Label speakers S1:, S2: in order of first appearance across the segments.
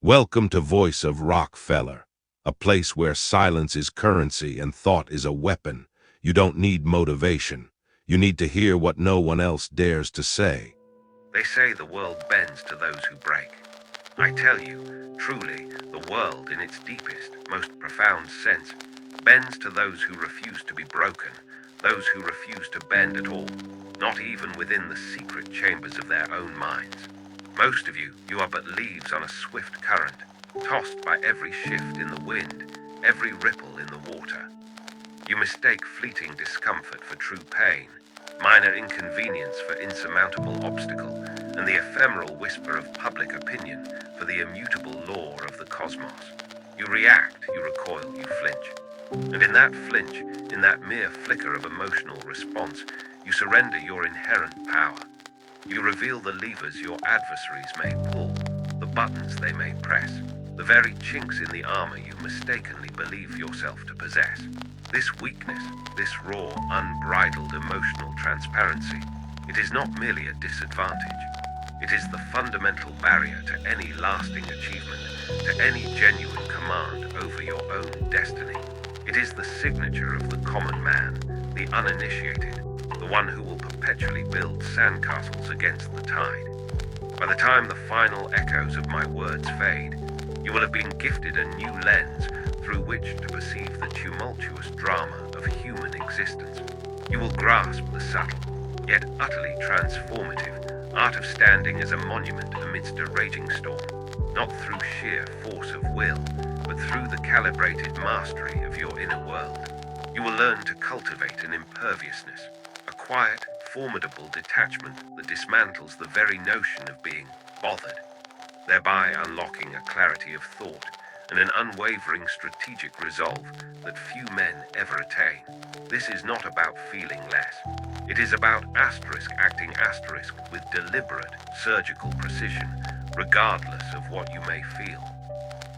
S1: Welcome to Voice of Rockefeller, a place where silence is currency and thought is a weapon. You don't need motivation. You need to hear what no one else dares to say.
S2: They say the world bends to those who break. I tell you, truly, the world in its deepest, most profound sense bends to those who refuse to be broken, those who refuse to bend at all, not even within the secret chambers of their own minds. Most of you are but leaves on a swift current, tossed by every shift in the wind, every ripple in the water. You mistake fleeting discomfort for true pain, minor inconvenience for insurmountable obstacle, and the ephemeral whisper of public opinion for the immutable law of the cosmos. You react, you recoil, you flinch. And in that flinch, in that mere flicker of emotional response, you surrender your inherent power. You reveal the levers your adversaries may pull, the buttons they may press, the very chinks in the armor you mistakenly believe yourself to possess. This weakness, this raw, unbridled emotional transparency, it is not merely a disadvantage. It is the fundamental barrier to any lasting achievement, to any genuine command over your own destiny. It is the signature of the common man, the uninitiated, the one who will perpetually build sandcastles against the tide. By the time the final echoes of my words fade, you will have been gifted a new lens through which to perceive the tumultuous drama of human existence. You will grasp the subtle, yet utterly transformative, art of standing as a monument amidst a raging storm, not through sheer force of will, but through the calibrated mastery of your inner world. You will learn to cultivate an imperviousness, a quiet, formidable detachment that dismantles the very notion of being bothered, thereby unlocking a clarity of thought and an unwavering strategic resolve that few men ever attain. This is not about feeling less. It is about asterisk acting asterisk with deliberate, surgical precision, regardless of what you may feel.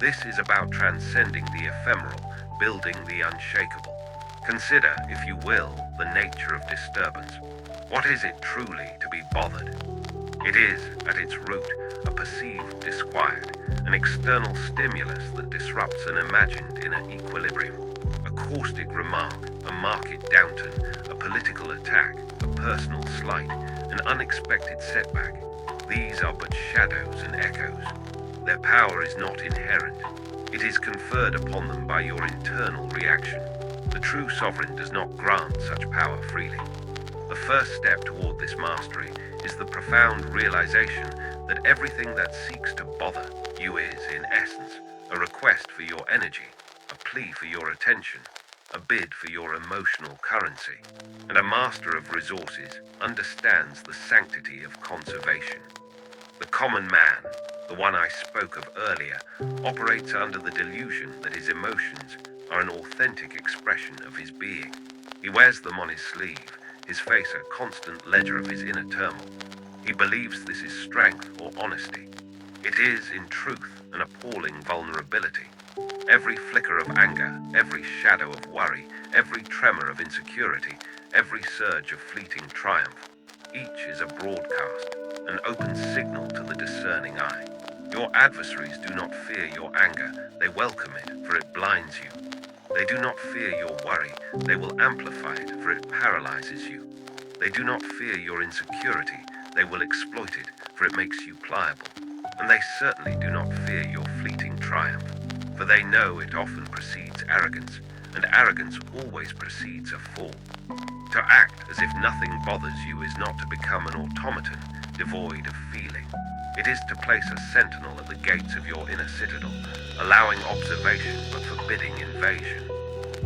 S2: This is about transcending the ephemeral, building the unshakable. Consider, if you will, the nature of disturbance. What is it truly to be bothered? It is, at its root, a perceived disquiet, an external stimulus that disrupts an imagined inner equilibrium. A caustic remark, a market downturn, a political attack, a personal slight, an unexpected setback. These are but shadows and echoes. Their power is not inherent. It is conferred upon them by your internal reaction. The true sovereign does not grant such power freely. The first step toward this mastery is the profound realization that everything that seeks to bother you is, in essence, a request for your energy, a plea for your attention, a bid for your emotional currency. And a master of resources understands the sanctity of conservation. The common man, the one I spoke of earlier, operates under the delusion that his emotions are an authentic expression of his being. He wears them on his sleeve, his face a constant ledger of his inner turmoil. He believes this is strength or honesty. It is, in truth, an appalling vulnerability. Every flicker of anger, every shadow of worry, every tremor of insecurity, every surge of fleeting triumph, each is a broadcast, an open signal to the discerning eye. Your adversaries do not fear your anger, they welcome it, for it blinds you. They do not fear your worry, they will amplify it, for it paralyzes you. They do not fear your insecurity, they will exploit it, for it makes you pliable. And they certainly do not fear your fleeting triumph, for they know it often precedes arrogance, and arrogance always precedes a fall. To act as if nothing bothers you is not to become an automaton, devoid of feeling. It is to place a sentinel at the gates of your inner citadel, allowing observation but forbidding invasion.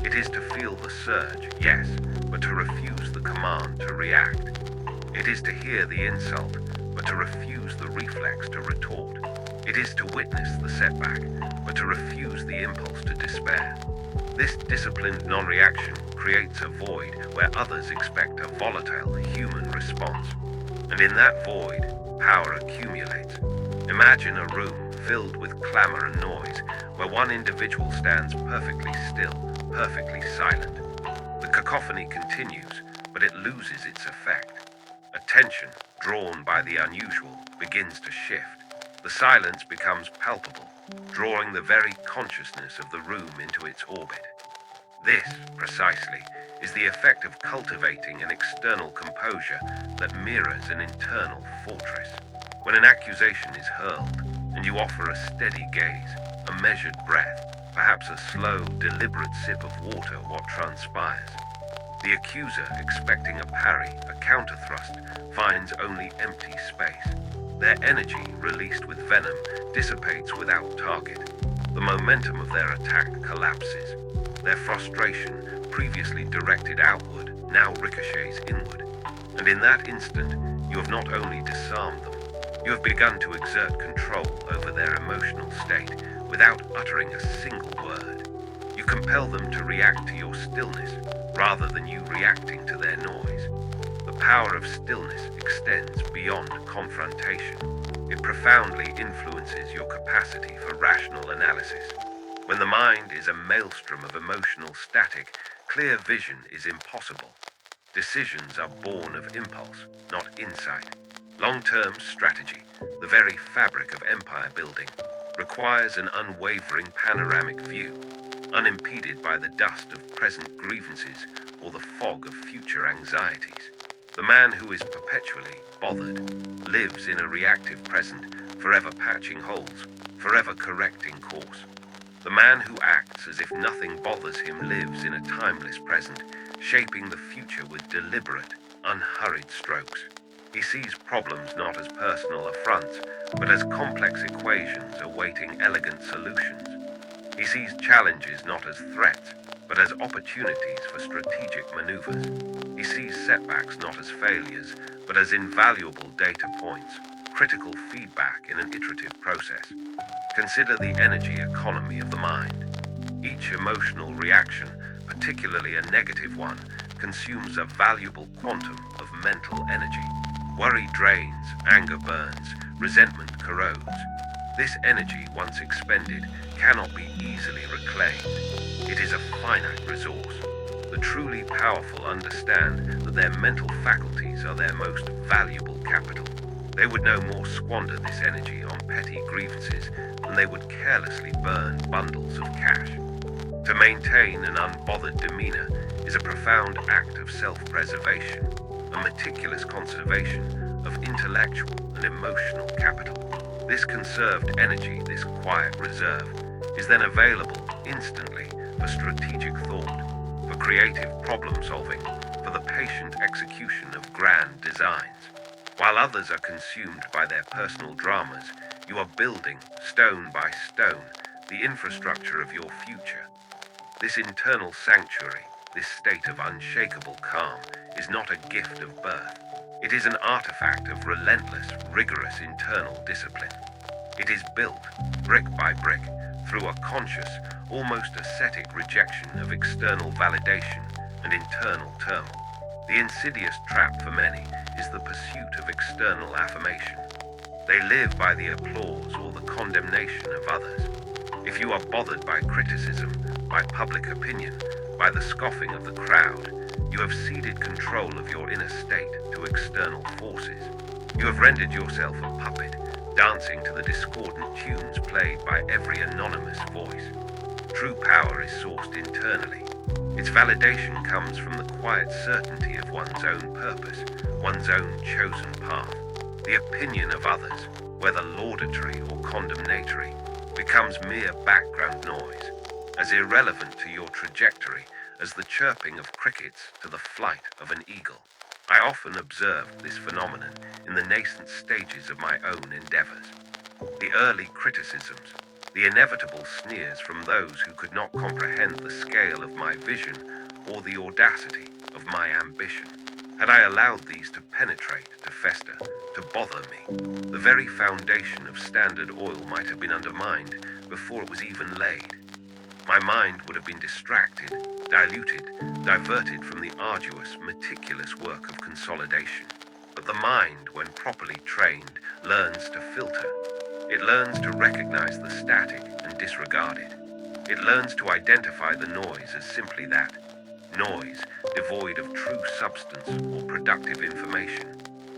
S2: It is to feel the surge, yes, but to refuse the command to react. It is to hear the insult, but to refuse the reflex to retort. It is to witness the setback, but to refuse the impulse to despair. This disciplined non-reaction creates a void where others expect a volatile human response. And in that void, power accumulates. Imagine a room filled with clamor and noise, where one individual stands perfectly still, perfectly silent. The cacophony continues, but it loses its effect. Attention, drawn by the unusual, begins to shift. The silence becomes palpable, drawing the very consciousness of the room into its orbit. This, precisely, is the effect of cultivating an external composure that mirrors an internal fortress. When an accusation is hurled, and you offer a steady gaze, a measured breath, perhaps a slow, deliberate sip of water what transpires. The accuser, expecting a parry, a counterthrust, finds only empty space. Their energy, released with venom, dissipates without target. The momentum of their attack collapses. Their frustration, previously directed outward, now ricochets inward. And in that instant, you have not only disarmed them, you have begun to exert control over their emotional state without uttering a single word. You compel them to react to your stillness rather than you reacting to their noise. The power of stillness extends beyond confrontation. It profoundly influences your capacity for rational analysis. When the mind is a maelstrom of emotional static, clear vision is impossible. Decisions are born of impulse, not insight. Long-term strategy, the very fabric of empire building, requires an unwavering panoramic view, unimpeded by the dust of present grievances or the fog of future anxieties. The man who is perpetually bothered lives in a reactive present, forever patching holes, forever correcting course. The man who acts as if nothing bothers him lives in a timeless present, shaping the future with deliberate, unhurried strokes. He sees problems not as personal affronts, but as complex equations awaiting elegant solutions. He sees challenges not as threats, but as opportunities for strategic maneuvers. He sees setbacks not as failures, but as invaluable data points, critical feedback in an iterative process. Consider the energy economy of the mind. Each emotional reaction, particularly a negative one, consumes a valuable quantum of mental energy. Worry drains, anger burns, resentment corrodes. This energy, once expended, cannot be easily reclaimed. It is a finite resource. The truly powerful understand that their mental faculties are their most valuable capital. They would no more squander this energy on petty grievances than they would carelessly burn bundles of cash. To maintain an unbothered demeanor is a profound act of self-preservation, a meticulous conservation of intellectual and emotional capital. This conserved energy, this quiet reserve, is then available instantly for strategic thought, for creative problem-solving, for the patient execution of grand designs. While others are consumed by their personal dramas, you are building, stone by stone, the infrastructure of your future. This internal sanctuary, this state of unshakable calm, is not a gift of birth. It is an artifact of relentless, rigorous internal discipline. It is built, brick by brick, through a conscious, almost ascetic rejection of external validation and internal turmoil. The insidious trap for many is the pursuit of external affirmation. They live by the applause or the condemnation of others. If you are bothered by criticism, by public opinion, by the scoffing of the crowd, you have ceded control of your inner state to external forces. You have rendered yourself a puppet, dancing to the discordant tunes played by every anonymous voice. True power is sourced internally. Its validation comes from the quiet certainty of one's own purpose, one's own chosen path. The opinion of others, whether laudatory or condemnatory, becomes mere background noise, as irrelevant to your trajectory as the chirping of crickets to the flight of an eagle. I often observe this phenomenon in the nascent stages of my own endeavors. The early criticisms, the inevitable sneers from those who could not comprehend the scale of my vision or the audacity of my ambition. Had I allowed these to penetrate, to fester, to bother me, the very foundation of Standard Oil might have been undermined before it was even laid. My mind would have been distracted, diluted, diverted from the arduous, meticulous work of consolidation. But the mind, when properly trained, learns to filter. It learns to recognize the static and disregard it. It learns to identify the noise as simply that, noise devoid of true substance or productive information.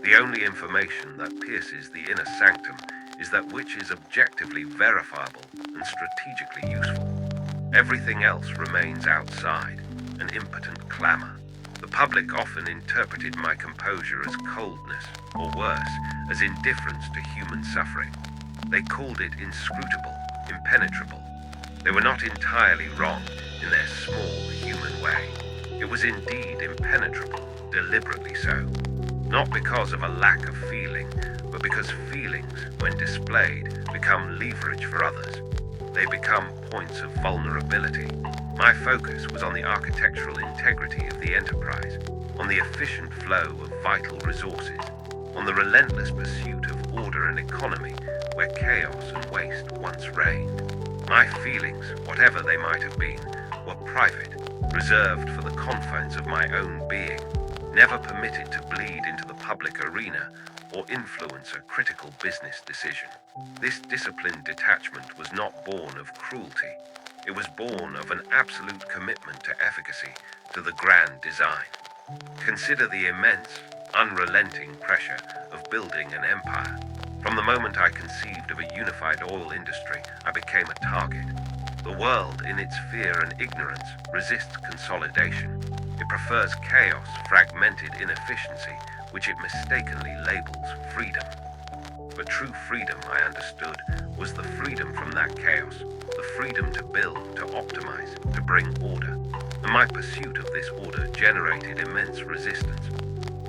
S2: The only information that pierces the inner sanctum is that which is objectively verifiable and strategically useful. Everything else remains outside, an impotent clamor. The public often interpreted my composure as coldness, or worse, as indifference to human suffering. They called it inscrutable, impenetrable. They were not entirely wrong in their small human way. It was indeed impenetrable, deliberately so. Not because of a lack of feeling, but because feelings, when displayed, become leverage for others. They become points of vulnerability. My focus was on the architectural integrity of the enterprise, on the efficient flow of vital resources, on the relentless pursuit of order and economy where chaos and waste once reigned. My feelings, whatever they might have been, were private, reserved for the confines of my own being, never permitted to bleed into the public arena or influence a critical business decision. This disciplined detachment was not born of cruelty. It was born of an absolute commitment to efficacy, to the grand design. Consider the immense, unrelenting pressure of building an empire. From the moment I conceived of a unified oil industry, I became a target. The world, in its fear and ignorance, resists consolidation. It prefers chaos, fragmented inefficiency, which it mistakenly labels freedom. But true freedom, I understood, was the freedom from that chaos, the freedom to build, to optimize, to bring order. And my pursuit of this order generated immense resistance.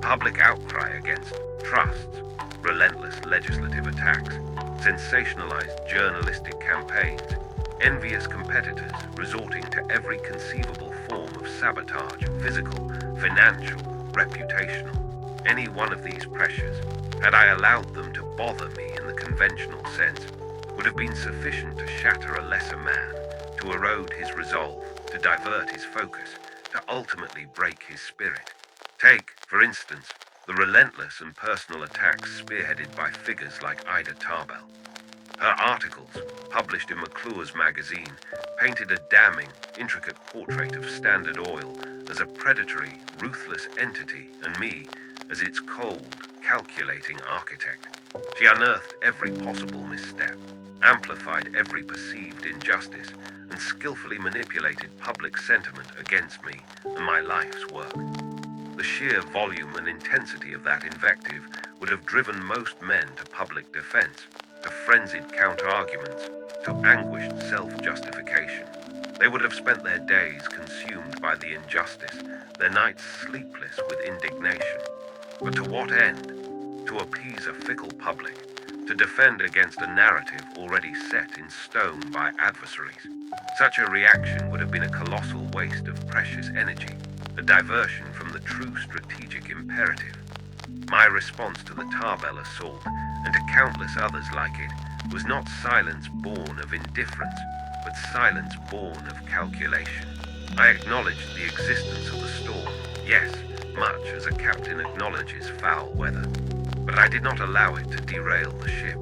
S2: Public outcry against trusts, relentless legislative attacks, sensationalized journalistic campaigns, envious competitors resorting to every conceivable form of sabotage, physical, financial, reputational. Any one of these pressures, had I allowed them to bother me in the conventional sense, would have been sufficient to shatter a lesser man, to erode his resolve, to divert his focus, to ultimately break his spirit. Take, for instance, the relentless and personal attacks spearheaded by figures like Ida Tarbell. Her articles, published in McClure's magazine, painted a damning, intricate portrait of Standard Oil as a predatory, ruthless entity and me as its cold, calculating architect. She unearthed every possible misstep, amplified every perceived injustice, and skillfully manipulated public sentiment against me and my life's work. The sheer volume and intensity of that invective would have driven most men to public defense, to frenzied counter-arguments, to anguished self-justification. They would have spent their days consumed by the injustice, their nights sleepless with indignation. But to what end? To appease a fickle public, to defend against a narrative already set in stone by adversaries. Such a reaction would have been a colossal waste of precious energy, a diversion from the true strategic imperative. My response to the Tarbell assault, and to countless others like it, was not silence born of indifference, but silence born of calculation. I acknowledged the existence of the storm, yes, much as a captain acknowledges foul weather, but I did not allow it to derail the ship.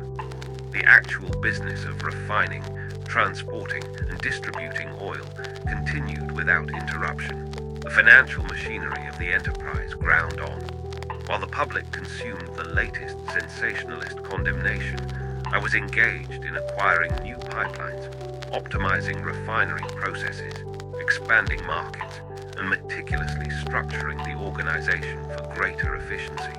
S2: The actual business of refining, transporting, and distributing oil continued without interruption. The financial machinery of the enterprise ground on. While the public consumed the latest sensationalist condemnation, I was engaged in acquiring new pipelines, optimizing refinery processes, expanding markets, and meticulously structuring the organization for greater efficiency.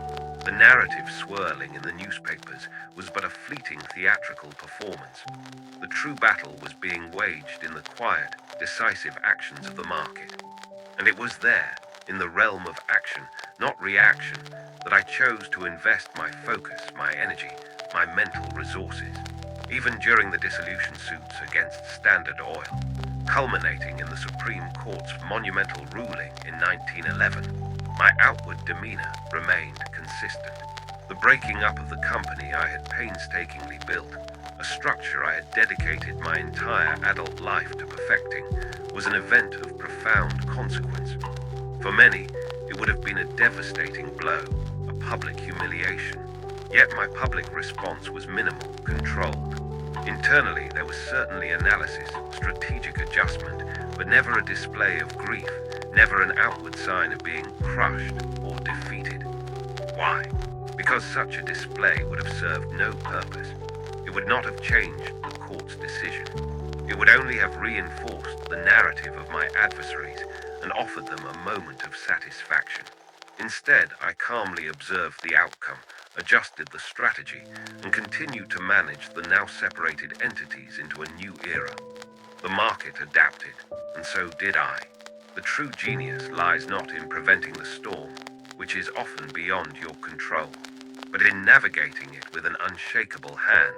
S2: The narrative swirling in the newspapers was but a fleeting theatrical performance. The true battle was being waged in the quiet, decisive actions of the market. And it was there, in the realm of action, not reaction, that I chose to invest my focus, my energy, my mental resources. Even during the dissolution suits against Standard Oil, culminating in the Supreme Court's monumental ruling in 1911, my outward demeanor remained consistent. The breaking up of the company I had painstakingly built, a structure I had dedicated my entire adult life to perfecting, was an event of profound consequence. For many, it would have been a devastating blow, a public humiliation. Yet my public response was minimal, controlled. Internally, there was certainly analysis, strategic adjustment, but never a display of grief, never an outward sign of being crushed or defeated. Why? Because such a display would have served no purpose. It It would not have changed the court's decision. It would only have reinforced the narrative of my adversaries and offered them a moment of satisfaction. Instead, I calmly observed the outcome, adjusted the strategy, and continued to manage the now separated entities into a new era. The market adapted, and so did I. The true genius lies not in preventing the storm, which is often beyond your control, but in navigating it with an unshakable hand,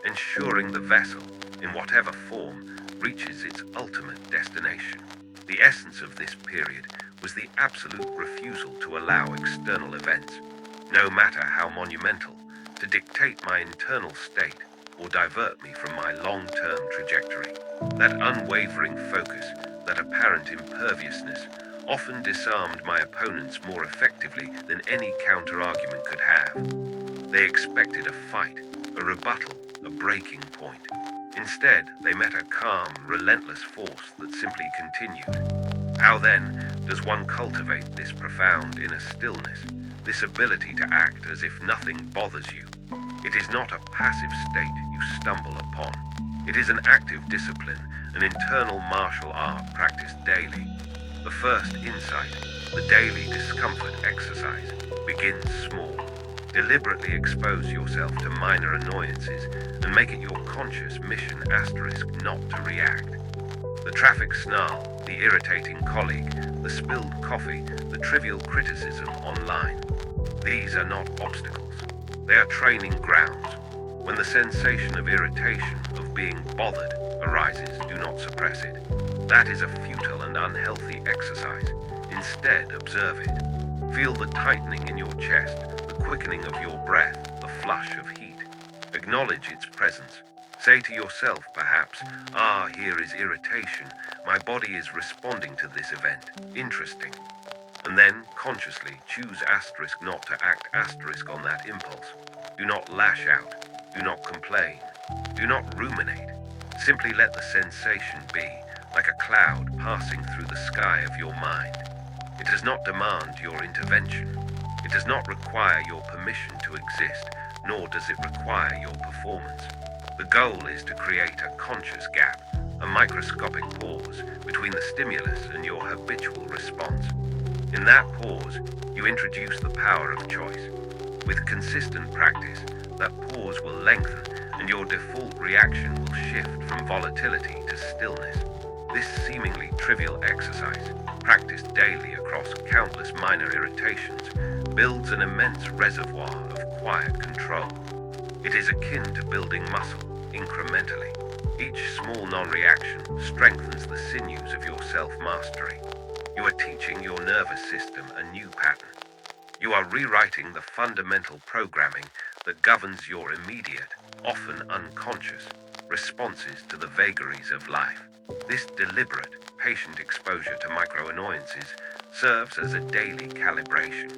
S2: ensuring the vessel, in whatever form, reaches its ultimate destination. The essence of this period was the absolute refusal to allow external events, no matter how monumental, to dictate my internal state or divert me from my long-term trajectory. That unwavering focus, that apparent imperviousness, often disarmed my opponents more effectively than any counter-argument could have. They expected a fight, a rebuttal, a breaking point. Instead, they met a calm, relentless force that simply continued. How then does one cultivate this profound inner stillness, this ability to act as if nothing bothers you? It is not a passive state you stumble upon. It is an active discipline, an internal martial art practiced daily. The first insight, the daily discomfort exercise, begins small. Deliberately expose yourself to minor annoyances and make it your conscious mission * not to react. The traffic snarl, the irritating colleague, the spilled coffee, the trivial criticism online. These are not obstacles. They are training grounds. When the sensation of irritation, of being bothered, arises, do not suppress it. That is a futile and unhealthy exercise. Instead, observe it. Feel the tightening in your chest, the quickening of your breath, the flush of heat. Acknowledge its presence. Say to yourself, perhaps, here is irritation. My body is responding to this event. Interesting. And then, consciously, choose * not to act * on that impulse. Do not lash out. Do not complain. Do not ruminate. Simply let the sensation be, like a cloud passing through the sky of your mind. It does not demand your intervention. It does not require your permission to exist, nor does it require your performance. The goal is to create a conscious gap, a microscopic pause between the stimulus and your habitual response. In that pause, you introduce the power of choice. With consistent practice, that pause will lengthen and your default reaction will shift from volatility to stillness. This seemingly trivial exercise, practiced daily across countless minor irritations, builds an immense reservoir of quiet control. It is akin to building muscle incrementally. Each small non-reaction strengthens the sinews of your self-mastery. You are teaching your nervous system a new pattern. You are rewriting the fundamental programming that governs your immediate, often unconscious, responses to the vagaries of life. This deliberate, patient exposure to micro-annoyances serves as a daily calibration,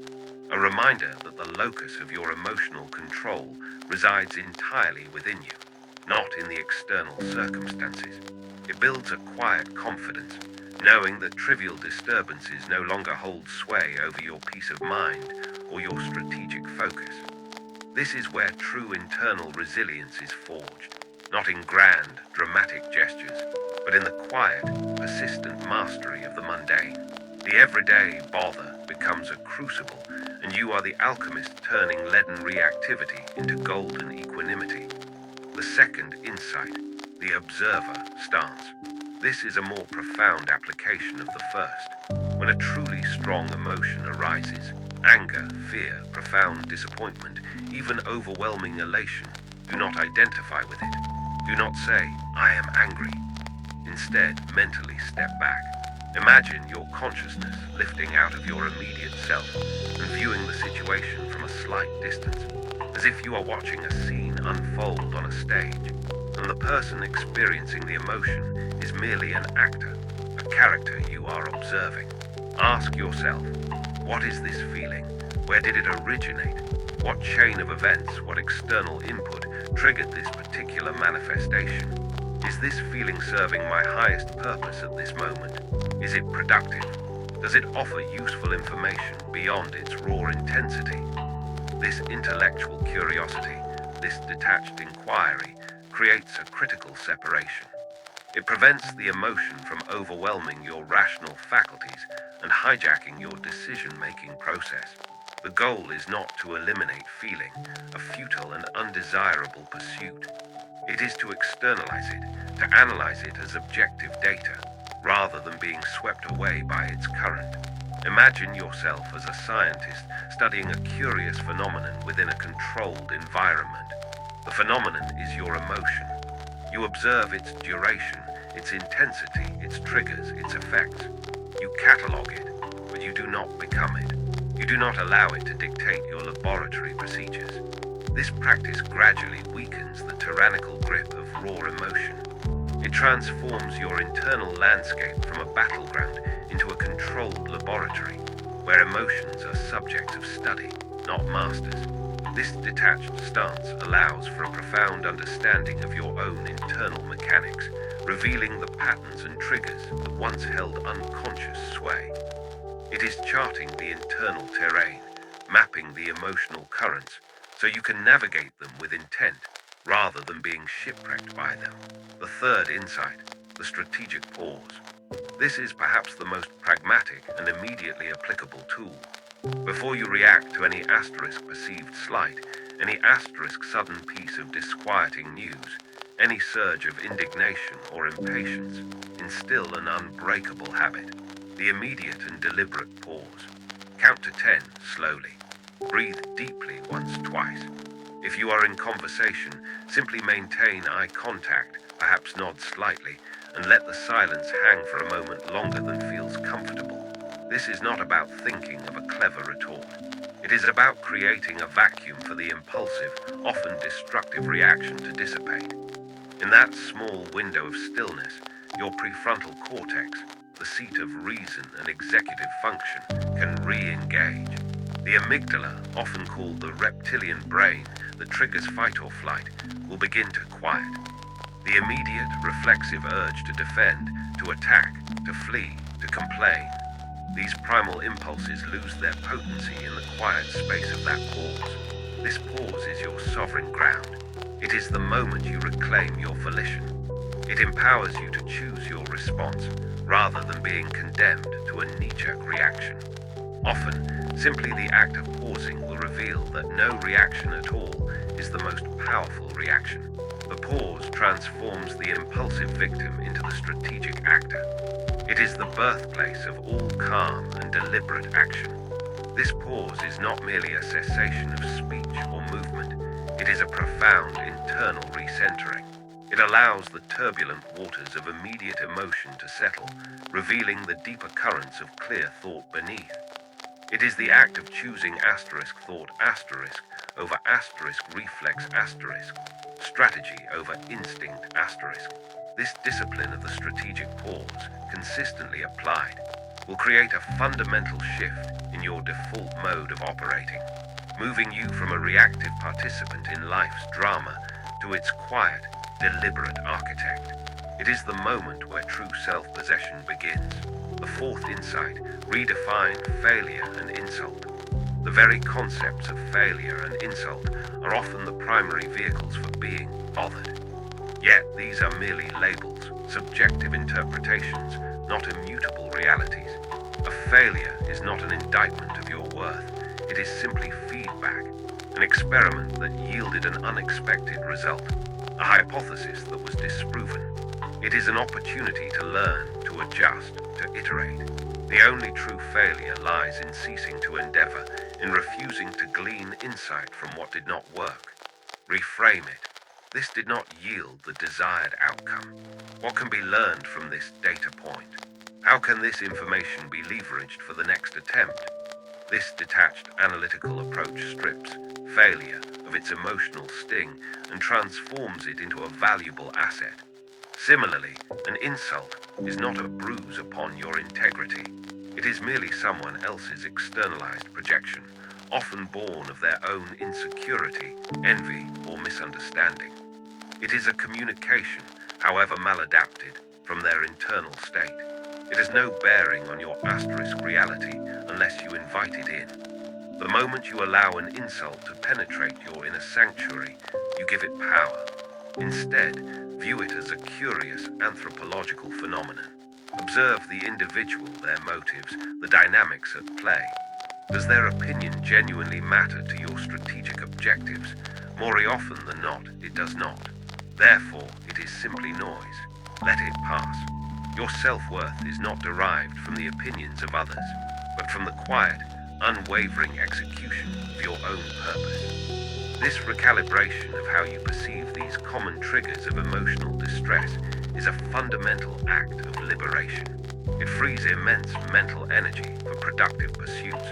S2: a reminder that the locus of your emotional control resides entirely within you, not in the external circumstances. It builds a quiet confidence, knowing that trivial disturbances no longer hold sway over your peace of mind or your strategic focus. This is where true internal resilience is forged, not in grand, dramatic gestures, but in the quiet, persistent mastery of the mundane. The everyday bother becomes a crucible, and you are the alchemist turning leaden reactivity into golden equanimity. The second insight, the observer stance. This is a more profound application of the first. When a truly strong emotion arises, anger, fear, profound disappointment, even overwhelming elation, do not identify with it. Do not say, "I am angry." Instead, mentally step back. Imagine your consciousness lifting out of your immediate self and viewing the situation from a slight distance, as if you are watching a scene unfold on a stage, and the person experiencing the emotion is merely an actor, a character you are observing. Ask yourself, what is this feeling? Where did it originate? What chain of events, what external input triggered this particular manifestation? Is this feeling serving my highest purpose at this moment? Is it productive? Does it offer useful information beyond its raw intensity? This intellectual curiosity, this detached inquiry, creates a critical separation. It prevents the emotion from overwhelming your rational faculties and hijacking your decision-making process. The goal is not to eliminate feeling, a futile and undesirable pursuit. It is to externalize it, to analyze it as objective data, rather than being swept away by its current. Imagine yourself as a scientist studying a curious phenomenon within a controlled environment. The phenomenon is your emotion. You observe its duration, its intensity, its triggers, its effects. You catalog it, but you do not become it. You do not allow it to dictate your laboratory procedures. This practice gradually weakens the tyrannical grip of raw emotion. It transforms your internal landscape from a battleground into a controlled laboratory, where emotions are subjects of study, not masters. This detached stance allows for a profound understanding of your own internal mechanics, revealing the patterns and triggers that once held unconscious sway. It is charting the internal terrain, mapping the emotional currents, so you can navigate them with intent, rather than being shipwrecked by them. The third insight, the strategic pause. This is perhaps the most pragmatic and immediately applicable tool. Before you react to any asterisk perceived slight, any asterisk sudden piece of disquieting news, any surge of indignation or impatience, instill an unbreakable habit, the immediate and deliberate pause. Count to 10 slowly. Breathe deeply once, twice. If you are in conversation, simply maintain eye contact, perhaps nod slightly, and let the silence hang for a moment longer than feels comfortable. This is not about thinking of a clever retort. It is about creating a vacuum for the impulsive, often destructive reaction to dissipate. In that small window of stillness, your prefrontal cortex, the seat of reason and executive function, can re-engage. The amygdala, often called the reptilian brain that triggers fight or flight, will begin to quiet. The immediate, reflexive urge to defend, to attack, to flee, to complain. These primal impulses lose their potency in the quiet space of that pause. This pause is your sovereign ground. It is the moment you reclaim your volition. It empowers you to choose your response, rather than being condemned to a knee-jerk reaction. Often, simply the act of pausing will reveal that no reaction at all is the most powerful reaction. The pause transforms the impulsive victim into the strategic actor. It is the birthplace of all calm and deliberate action. This pause is not merely a cessation of speech or movement. It is a profound internal recentering. It allows the turbulent waters of immediate emotion to settle, revealing the deeper currents of clear thought beneath. It is the act of choosing asterisk thought asterisk over asterisk reflex asterisk, strategy over instinct asterisk. This discipline of the strategic pause, consistently applied, will create a fundamental shift in your default mode of operating, moving you from a reactive participant in life's drama to its quiet, deliberate architect. It is the moment where true self-possession begins. The fourth insight, redefine failure and insult. The very concepts of failure and insult are often the primary vehicles for being bothered. Yet these are merely labels, subjective interpretations, not immutable realities. A failure is not an indictment of your worth. It is simply feedback, an experiment that yielded an unexpected result, a hypothesis that was disproven. It is an opportunity to learn, to adjust, to iterate. The only true failure lies in ceasing to endeavor, in refusing to glean insight from what did not work. Reframe it. This did not yield the desired outcome. What can be learned from this data point? How can this information be leveraged for the next attempt? This detached analytical approach strips failure of its emotional sting and transforms it into a valuable asset. Similarly, an insult is not a bruise upon your integrity. It is merely someone else's externalized projection, often born of their own insecurity, envy, or misunderstanding. It is a communication, however maladapted, from their internal state. It has no bearing on your asterisk reality unless you invite it in. The moment you allow an insult to penetrate your inner sanctuary, you give it power. Instead, view it as a curious anthropological phenomenon. Observe the individual, their motives, the dynamics at play. Does their opinion genuinely matter to your strategic objectives? More often than not, it does not. Therefore, it is simply noise. Let it pass. Your self-worth is not derived from the opinions of others, but from the quiet, unwavering execution of your own purpose. This recalibration of how you perceive these common triggers of emotional distress is a fundamental act of liberation. It frees immense mental energy for productive pursuits,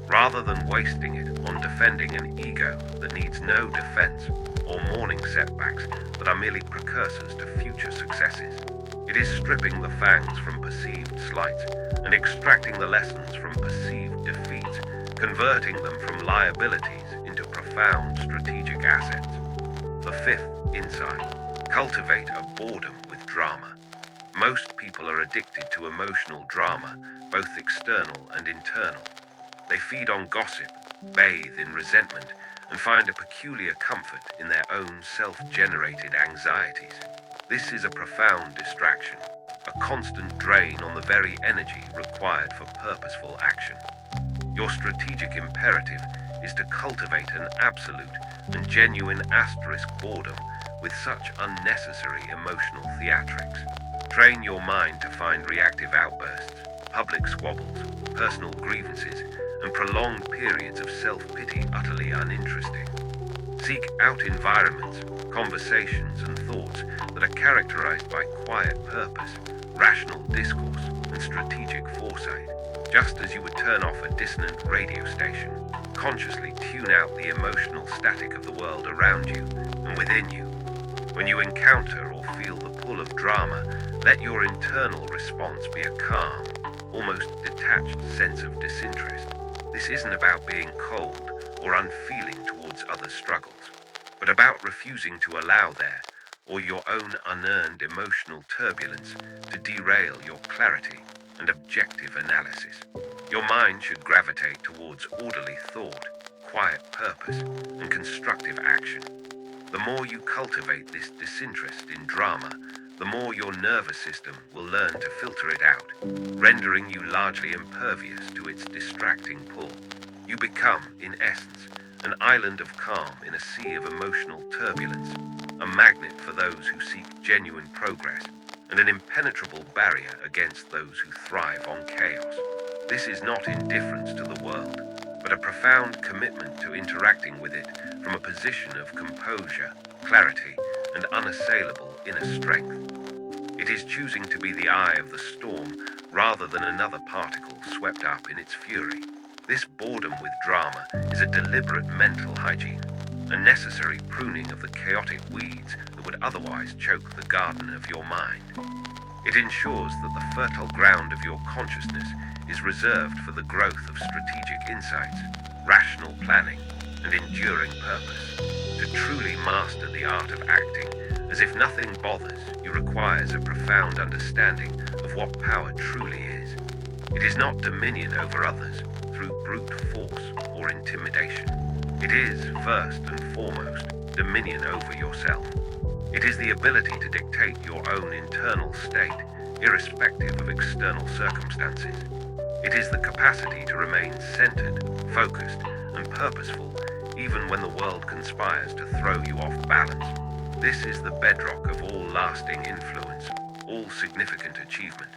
S2: rather than wasting it on defending an ego that needs no defense or mourning setbacks that are merely precursors to future successes. It is stripping the fangs from perceived slights and extracting the lessons from perceived defeats, converting them from liabilities into profound strategic assets. The fifth insight: cultivate a boredom with drama. Most people are addicted to emotional drama, both external and internal. They feed on gossip, bathe in resentment, and find a peculiar comfort in their own self-generated anxieties. This is a profound distraction, a constant drain on the very energy required for purposeful action. Your strategic imperative is to cultivate an absolute and genuine asterisk boredom with such unnecessary emotional theatrics. Train your mind to find reactive outbursts, public squabbles, personal grievances, and prolonged periods of self-pity utterly uninteresting. Seek out environments, conversations, and thoughts that are characterized by quiet purpose, rational discourse, and strategic foresight. Just as you would turn off a dissonant radio station, consciously tune out the emotional static of the world around you and within you. When you encounter or feel the pull of drama, let your internal response be a calm, almost detached sense of disinterest. This isn't about being cold or unfeeling towards others' struggles, but about refusing to allow their or your own unearned emotional turbulence to derail your clarity and objective analysis. Your mind should gravitate towards orderly thought, quiet purpose, and constructive action. The more you cultivate this disinterest in drama, the more your nervous system will learn to filter it out, rendering you largely impervious to its distracting pull. You become, in essence, an island of calm in a sea of emotional turbulence, a magnet for those who seek genuine progress, and an impenetrable barrier against those who thrive on chaos. This is not indifference to the world, but a profound commitment to interacting with it from a position of composure, clarity, and unassailable inner strength. It is choosing to be the eye of the storm rather than another particle swept up in its fury. This boredom with drama is a deliberate mental hygiene, a necessary pruning of the chaotic weeds that would otherwise choke the garden of your mind. It ensures that the fertile ground of your consciousness is reserved for the growth of strategic insights, rational planning, and enduring purpose. To truly master the art of acting as if nothing bothers you requires a profound understanding of what power truly is. It is not dominion over others through brute force or intimidation. It is, first and foremost, dominion over yourself. It is the ability to dictate your own internal state, irrespective of external circumstances. It is the capacity to remain centered, focused, and purposeful, even when the world conspires to throw you off balance. This is the bedrock of all lasting influence, all significant achievement.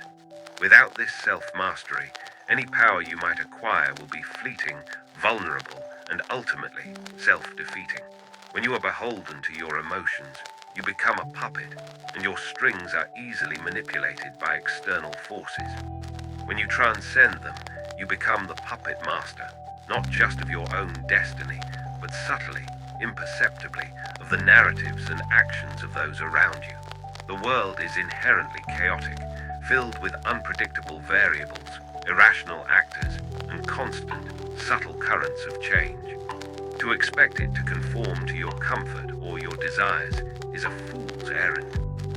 S2: Without this self-mastery, any power you might acquire will be fleeting, vulnerable, and ultimately self-defeating. When you are beholden to your emotions, you become a puppet, and your strings are easily manipulated by external forces. When you transcend them, you become the puppet master, not just of your own destiny, but subtly, imperceptibly, of the narratives and actions of those around you. The world is inherently chaotic, filled with unpredictable variables, irrational actors, and constant, subtle currents of change. To expect it to conform to your comfort or your desires is a fool's errand.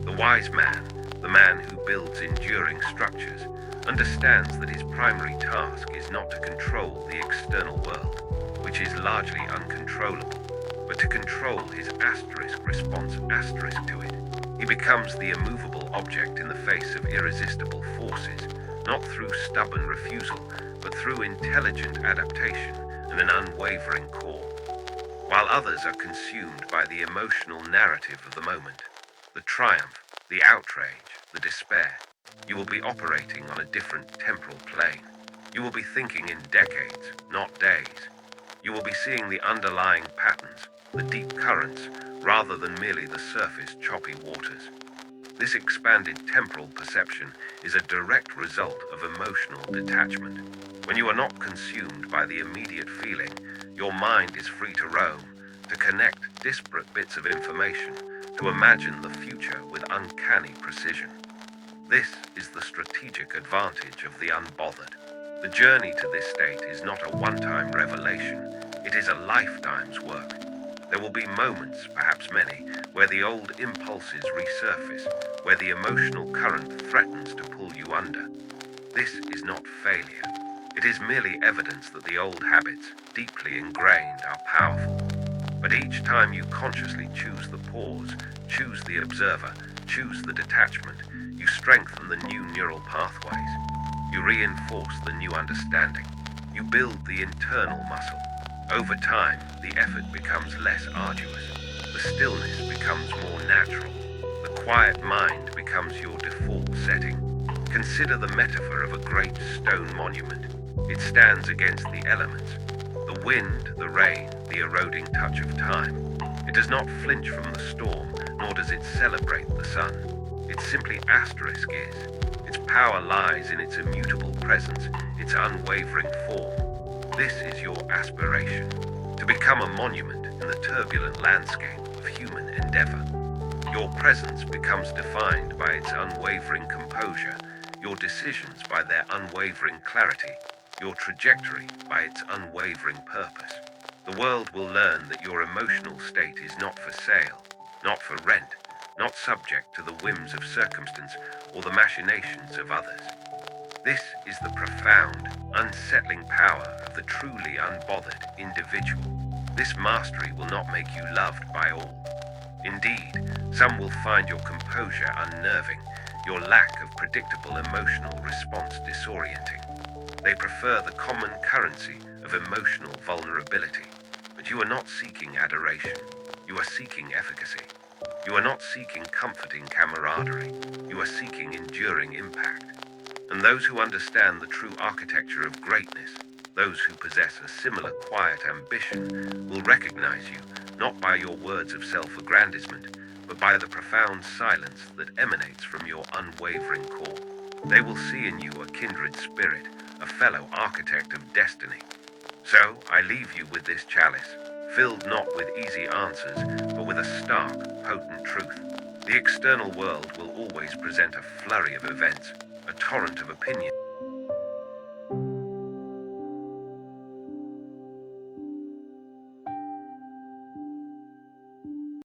S2: The wise man, the man who builds enduring structures, understands that his primary task is not to control the external world, which is largely uncontrollable, but to control his asterisk response asterisk to it. He becomes the immovable object in the face of irresistible forces, not through stubborn refusal, but through intelligent adaptation and an unwavering core. While others are consumed by the emotional narrative of the moment, the triumph, the outrage, the despair, you will be operating on a different temporal plane. You will be thinking in decades, not days. You will be seeing the underlying patterns, the deep currents, rather than merely the surface choppy waters. This expanded temporal perception is a direct result of emotional detachment. When you are not consumed by the immediate feeling, your mind is free to roam, to connect disparate bits of information, to imagine the future with uncanny precision. This is the strategic advantage of the unbothered. The journey to this state is not a one-time revelation, it is a lifetime's work. There will be moments, perhaps many, where the old impulses resurface, where the emotional current threatens to pull you under. This is not failure. It is merely evidence that the old habits, deeply ingrained, are powerful. But each time you consciously choose the pause, choose the observer, choose the detachment, you strengthen the new neural pathways. You reinforce the new understanding. You build the internal muscle. Over time, the effort becomes less arduous. The stillness becomes more natural. The quiet mind becomes your default setting. Consider the metaphor of a great stone monument. It stands against the elements, the wind, the rain, the eroding touch of time. It does not flinch from the storm, nor does it celebrate the sun. It simply asterisk is. Its power lies in its immutable presence, its unwavering form. This is your aspiration, to become a monument in the turbulent landscape of human endeavor. Your presence becomes defined by its unwavering composure, your decisions by their unwavering clarity, your trajectory by its unwavering purpose. The world will learn that your emotional state is not for sale, not for rent, not subject to the whims of circumstance or the machinations of others. This is the profound, unsettling power of the truly unbothered individual. This mastery will not make you loved by all. Indeed, some will find your composure unnerving, your lack of predictable emotional response disorienting. They prefer the common currency of emotional vulnerability. But you are not seeking adoration. You are seeking efficacy. You are not seeking comforting camaraderie. You are seeking enduring impact. And those who understand the true architecture of greatness, those who possess a similar quiet ambition, will recognize you not by your words of self-aggrandizement, but by the profound silence that emanates from your unwavering core. They will see in you a kindred spirit, a fellow architect of destiny. So I leave you with this chalice, filled not with easy answers, but with a stark, potent truth. The external world will always present a flurry of events, a torrent of opinion.